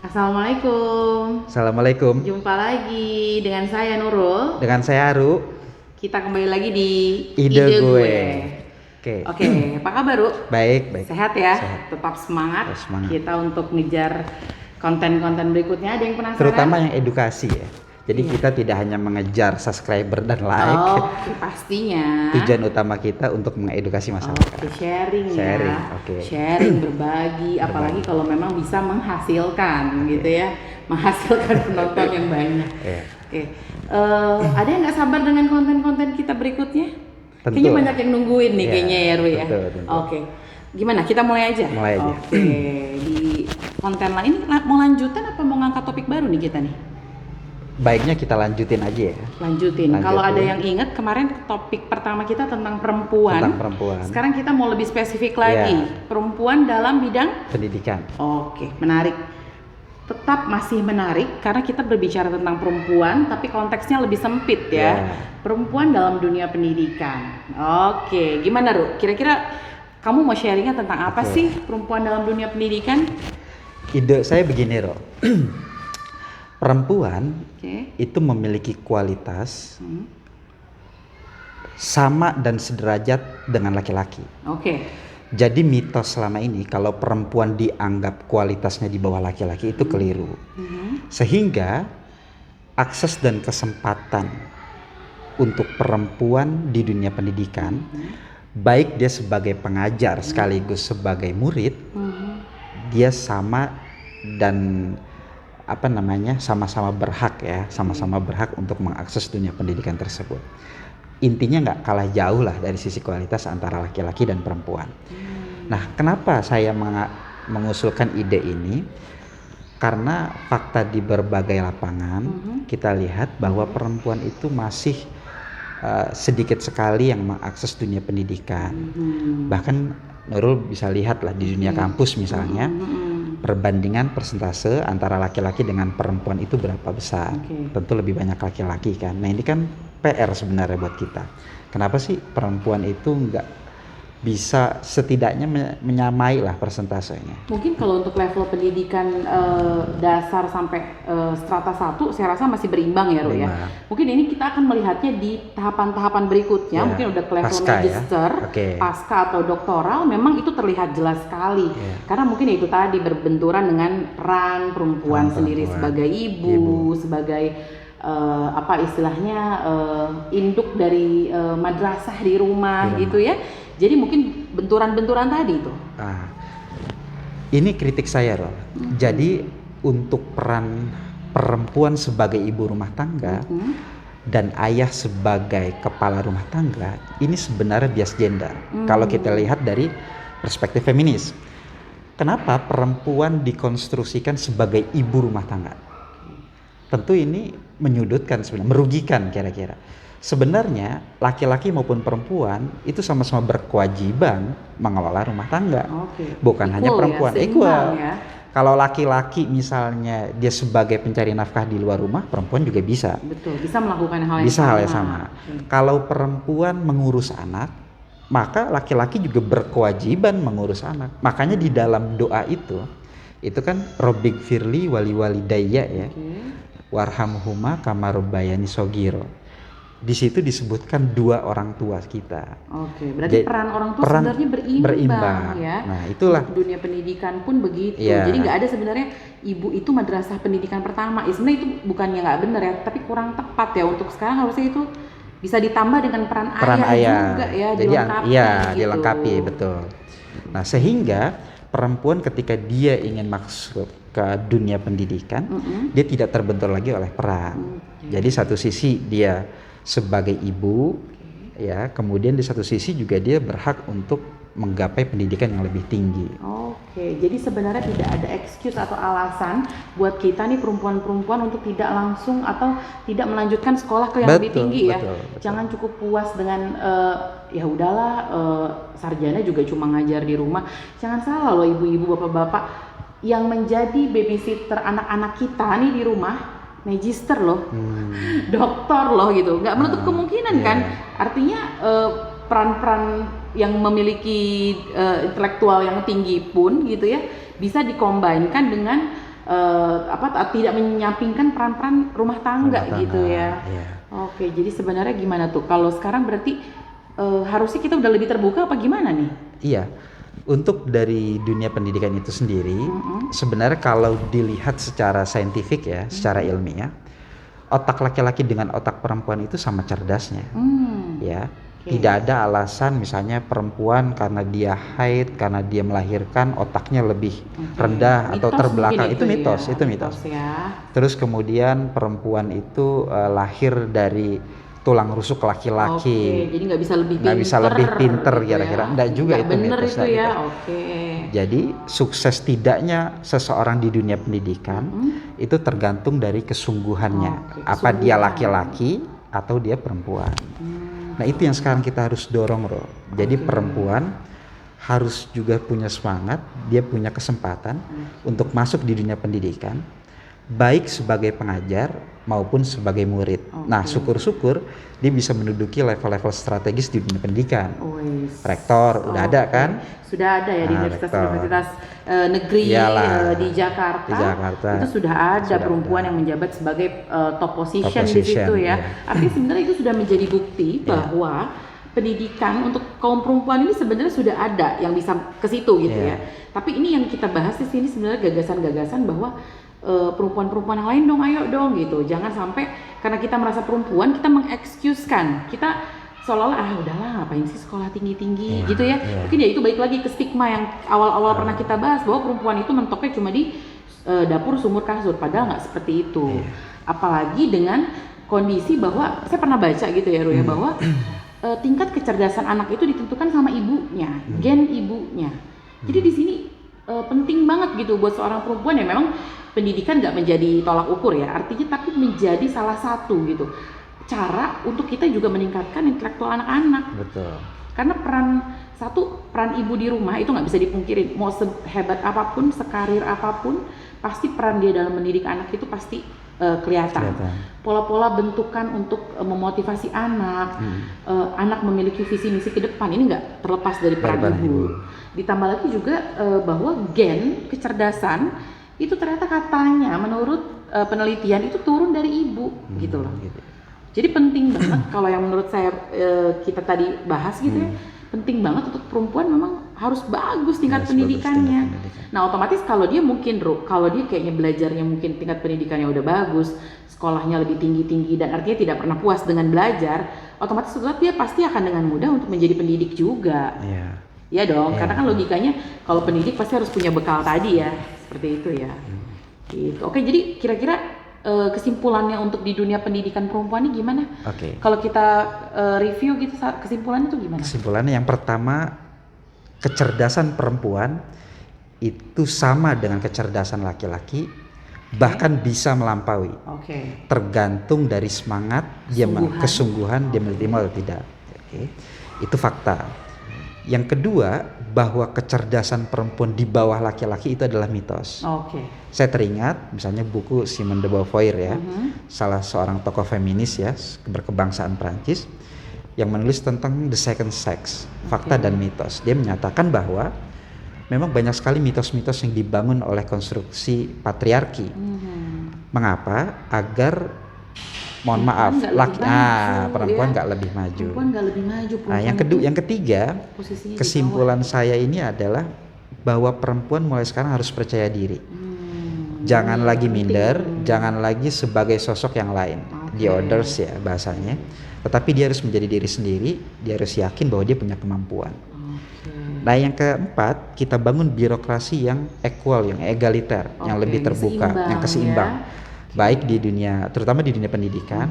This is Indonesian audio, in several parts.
Assalamualaikum. Assalamualaikum. Jumpa lagi dengan saya Nurul. Dengan saya Aru. Kita kembali lagi di Ide gue. Oke, apa kabar, Ru? Baik, baik. Sehat ya? Sehat. Tetap semangat. Terus semangat. Kita untuk ngejar konten-konten berikutnya. Ada yang penasaran? Terutama yang edukasi ya. Jadi Iya. kita tidak hanya mengejar subscriber dan like. Oke, pastinya. Tujuan utama kita untuk mengedukasi masyarakat. Oke, sharing Sharing, ya. oke. Sharing, berbagi, apalagi kalau memang bisa menghasilkan gitu ya. Menghasilkan penonton yang banyak. Iya. Oke. Ada yang nggak sabar dengan konten-konten kita berikutnya? Tentu. Kayaknya banyak yang nungguin nih Iya, kayaknya ya, Ru ya. tentu, tentu. Oke. Gimana? Kita mulai aja. Mulai aja. Oke. Di konten lain ini mau lanjutan apa mau ngangkat topik baru nih kita nih? Baiknya kita lanjutin aja ya. Lanjutin. Kalau ada Lanjutin. yang ingat kemarin topik pertama kita tentang perempuan. Tentang perempuan. Sekarang kita mau lebih spesifik lagi. Iya. Perempuan dalam bidang. Pendidikan. Oke, menarik. Tetap masih menarik karena kita berbicara tentang perempuan tapi konteksnya lebih sempit ya. Iya. Perempuan dalam dunia pendidikan. Oke, gimana, Ru? Kira-kira kamu mau sharingnya tentang apa Oke. sih perempuan dalam dunia pendidikan? Ide saya begini, Ro. Perempuan Oke. itu memiliki kualitas Hmm. sama dan sederajat dengan laki-laki. Oke. Jadi mitos selama ini kalau perempuan dianggap kualitasnya di bawah laki-laki itu keliru. Mhm. Sehingga akses dan kesempatan untuk perempuan di dunia pendidikan, baik dia sebagai pengajar sekaligus sebagai murid, Mhm. dia sama dan sama-sama berhak ya, sama-sama berhak untuk mengakses dunia pendidikan tersebut. Intinya nggak kalah jauh lah dari sisi kualitas antara laki-laki dan perempuan. Nah, kenapa saya mengusulkan ide ini? Karena fakta di berbagai lapangan kita lihat bahwa perempuan itu masih sedikit sekali yang mengakses dunia pendidikan. Bahkan Nurul bisa lihat lah di dunia kampus misalnya, perbandingan persentase antara laki-laki dengan perempuan itu berapa besar. Oke. Tentu lebih banyak laki-laki kan. Nah ini kan PR sebenarnya buat kita. Kenapa sih perempuan itu nggak bisa setidaknya menyamai lah persentasenya. Mungkin kalau untuk level pendidikan dasar sampai strata 1 saya rasa masih berimbang ya, Ru ya. Berimbang. Mungkin ini kita akan melihatnya di tahapan-tahapan berikutnya, Ya, mungkin udah ke level pasca ya. magister, Oke. pasca atau doktoral, memang itu terlihat jelas sekali. Ya. Karena mungkin itu tadi berbenturan dengan peran perempuan Peran sendiri perempuan. sebagai ibu, sebagai apa istilahnya induk dari madrasah di rumah gitu ya. Jadi mungkin benturan-benturan tadi itu. Nah, ini kritik saya, Ro. Jadi untuk peran perempuan sebagai ibu rumah tangga dan ayah sebagai kepala rumah tangga ini sebenarnya bias gender. Kalau kita lihat dari perspektif feminis, kenapa perempuan dikonstruksikan sebagai ibu rumah tangga? Tentu ini menyudutkan sebenarnya, merugikan kira-kira. Sebenarnya laki-laki maupun perempuan itu sama-sama berkewajiban mengelola rumah tangga. Oke. Bukan hanya Equal perempuan, ya, seimbang equal. ya. Kalau laki-laki misalnya dia sebagai pencari nafkah di luar rumah, perempuan juga bisa. Betul, bisa melakukan hal yang Bisa sama. hal yang sama. Kalau perempuan mengurus anak, maka laki-laki juga berkewajiban mengurus anak. Makanya di dalam doa itu kan Robbik Firli wali walidayya ya. Warhamhuma kama rabbayani shogiro. Di situ disebutkan dua orang tua kita. Oke, berarti peran orang tua peran sebenarnya berimbang ya. Nah, itulah. Dunia pendidikan pun begitu. Iya. Jadi nggak ada sebenarnya ibu itu madrasah pendidikan pertama. Sebenarnya itu bukannya nggak benar ya, tapi kurang tepat ya. Untuk sekarang harusnya itu bisa ditambah dengan peran ayah juga ya, Jadi dilengkapi. iya, gitu. dilengkapi betul. Nah, sehingga perempuan ketika dia ingin masuk ke dunia pendidikan, dia tidak terbentur lagi oleh peran. Jadi satu sisi dia sebagai ibu, ya, kemudian di satu sisi juga dia berhak untuk menggapai pendidikan yang lebih tinggi. Oke, jadi sebenarnya tidak ada excuse atau alasan buat kita nih perempuan-perempuan untuk tidak langsung atau tidak melanjutkan sekolah ke yang lebih tinggi ya. Betul. Jangan cukup puas dengan ya udahlah sarjana juga cuma ngajar di rumah. Jangan salah loh ibu-ibu, bapak-bapak yang menjadi babysitter anak-anak kita nih di rumah, magister loh, dokter loh gitu, nggak menutup kemungkinan kan. Artinya peran-peran yang memiliki intelektual yang tinggi pun gitu ya bisa dikombinkan dengan tidak menyampingkan peran-peran rumah tangga gitu ya. Iya. Oke, jadi sebenarnya gimana tuh? Kalau sekarang berarti harusnya kita udah lebih terbuka apa gimana nih? Iya. Untuk dari dunia pendidikan itu sendiri, sebenarnya kalau dilihat secara saintifik ya, secara ilmiah, otak laki-laki dengan otak perempuan itu sama cerdasnya. Ya. Tidak ada alasan misalnya perempuan karena dia haid, karena dia melahirkan otaknya lebih rendah atau terbelakang. Itu mitos, itu mitos. Ya. Terus kemudian perempuan itu lahir dari tulang rusuk laki-laki. Jadi nggak bisa lebih pinter gitu kira-kira. ya. Enggak juga, itu bener mitos. Itu ya. Jadi sukses tidaknya seseorang di dunia pendidikan itu tergantung dari kesungguhannya. Apa dia laki-laki atau dia perempuan. Nah itu yang sekarang kita harus dorong, Ro. Jadi perempuan harus juga punya semangat, dia punya kesempatan untuk masuk di dunia pendidikan, baik sebagai pengajar maupun sebagai murid. Nah syukur-syukur dia bisa menduduki level-level strategis di dunia pendidikan. Rektor udah ada kan? Sudah ada ya di universitas-universitas negeri di Jakarta. Itu sudah ada perempuan yang menjabat sebagai top position di situ ya. Artinya sebenarnya itu sudah menjadi bukti bahwa pendidikan untuk kaum perempuan ini sebenarnya sudah ada yang bisa ke situ gitu ya. Tapi ini yang kita bahas di sini sebenarnya gagasan-gagasan bahwa perempuan-perempuan yang lain dong, ayo dong gitu. Jangan sampai karena kita merasa perempuan kita mengexcusekan, kita seolah-olah udahlah ngapain sih sekolah tinggi-tinggi gitu ya. Mungkin ya itu balik lagi ke stigma yang awal-awal pernah kita bahas bahwa perempuan itu mentoknya cuma di dapur sumur kasur, padahal nggak seperti itu. Apalagi dengan kondisi bahwa saya pernah baca gitu ya Ruya bahwa tingkat kecerdasan anak itu ditentukan sama ibunya, gen ibunya. Jadi di sini penting banget gitu buat seorang perempuan ya, memang pendidikan nggak menjadi tolak ukur ya, artinya tapi menjadi salah satu gitu cara untuk kita juga meningkatkan intelektual anak-anak. Betul. Karena peran ibu di rumah itu nggak bisa dipungkirin, mau sehebat apapun, sekarir apapun, pasti peran dia dalam mendidik anak itu pasti kelihatan. Pola-pola bentukan untuk memotivasi anak, anak memiliki visi misi ke depan ini nggak terlepas dari peran ibu. Ditambah lagi juga bahwa gen kecerdasan itu ternyata katanya menurut penelitian itu turun dari ibu gitu loh. Jadi penting banget kalau yang menurut saya kita tadi bahas gitu ya, penting banget untuk perempuan memang harus bagus tingkat pendidikannya. Nah otomatis kalau dia kayaknya belajarnya mungkin tingkat pendidikannya udah bagus, sekolahnya lebih tinggi-tinggi dan artinya tidak pernah puas dengan belajar, otomatis dia pasti akan dengan mudah untuk menjadi pendidik juga. Iya dong, karena kan logikanya kalau pendidik pasti harus punya bekal tadi ya, seperti itu ya. Gitu. Oke, jadi kira-kira kesimpulannya untuk di dunia pendidikan perempuan ini gimana? Kalau kita review gitu, kesimpulannya itu gimana? Kesimpulannya yang pertama, kecerdasan perempuan itu sama dengan kecerdasan laki-laki, bahkan bisa melampaui. Tergantung dari semangat, kesungguhan dia menerima atau tidak. Itu fakta. Yang kedua, bahwa kecerdasan perempuan di bawah laki-laki itu adalah mitos. Saya teringat misalnya buku Simone de Beauvoir ya, salah seorang tokoh feminis ya, berkebangsaan Prancis, yang menulis tentang the second sex, fakta dan mitos. Dia menyatakan bahwa memang banyak sekali mitos-mitos yang dibangun oleh konstruksi patriarki. Mengapa? Agar perempuan nggak lebih maju. Nah, yang ketiga, kesimpulan saya ini adalah bahwa perempuan mulai sekarang harus percaya diri. Jangan lagi minder, jangan lagi sebagai sosok yang lain, the others ya bahasanya. Tetapi dia harus menjadi diri sendiri, dia harus yakin bahwa dia punya kemampuan. Nah, yang keempat, kita bangun birokrasi yang equal, yang egaliter, yang lebih terbuka, yang keseimbang. Baik di dunia, terutama di dunia pendidikan,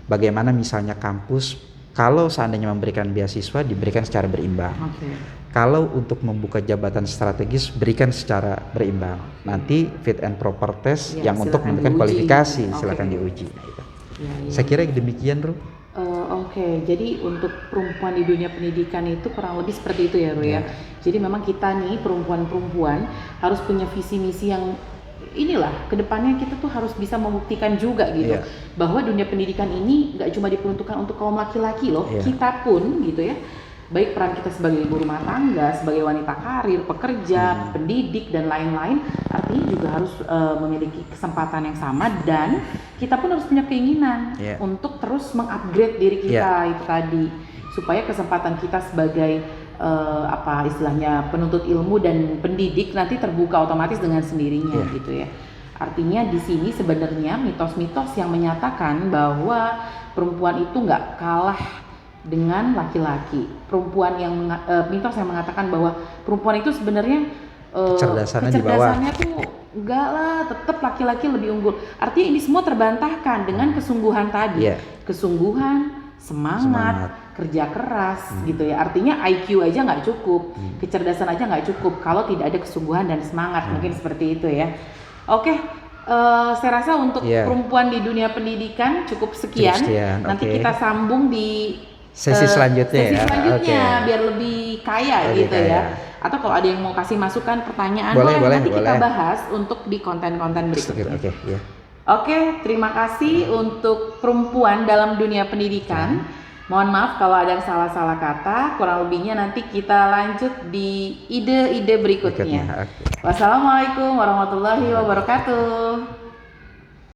bagaimana misalnya kampus kalau seandainya memberikan beasiswa diberikan secara berimbang. Kalau untuk membuka jabatan strategis berikan secara berimbang. Nanti fit and proper test yang untuk memberikan kualifikasi silakan diuji. Saya kira demikian, Ru. Jadi untuk perempuan di dunia pendidikan itu kurang lebih seperti itu ya, Ru ya. Jadi memang kita nih perempuan-perempuan harus punya visi misi yang inilah kedepannya kita tuh harus bisa membuktikan juga gitu bahwa dunia pendidikan ini nggak cuma diperuntukkan untuk kaum laki-laki loh, kita pun gitu ya baik peran kita sebagai ibu rumah tangga, sebagai wanita karir, pekerja, pendidik dan lain-lain, artinya juga harus memiliki kesempatan yang sama, dan kita pun harus punya keinginan untuk terus mengupgrade diri kita itu tadi, supaya kesempatan kita sebagai apa istilahnya penuntut ilmu dan pendidik nanti terbuka otomatis dengan sendirinya gitu ya. Artinya di sini sebenarnya mitos-mitos yang menyatakan bahwa perempuan itu nggak kalah dengan laki-laki. Perempuan yang mitos yang mengatakan bahwa perempuan itu sebenarnya kecerdasannya tuh enggak lah, tetap laki-laki lebih unggul. Artinya ini semua terbantahkan dengan kesungguhan tadi. Kesungguhan, semangat, kerja keras gitu ya. Artinya IQ aja nggak cukup, kecerdasan aja nggak cukup kalau tidak ada kesungguhan dan semangat. Mungkin seperti itu ya. Oke, saya rasa untuk perempuan di dunia pendidikan cukup sekian. Nanti kita sambung di sesi selanjutnya biar lebih kaya gitu ya. Atau kalau ada yang mau kasih masukan, pertanyaan, boleh nanti kita bahas untuk di konten-konten berikutnya. Oke, terima kasih untuk perempuan dalam dunia pendidikan. Mohon maaf kalau ada yang salah-salah kata, kurang lebihnya nanti kita lanjut di ide-ide berikutnya. Wassalamualaikum warahmatullahi wabarakatuh.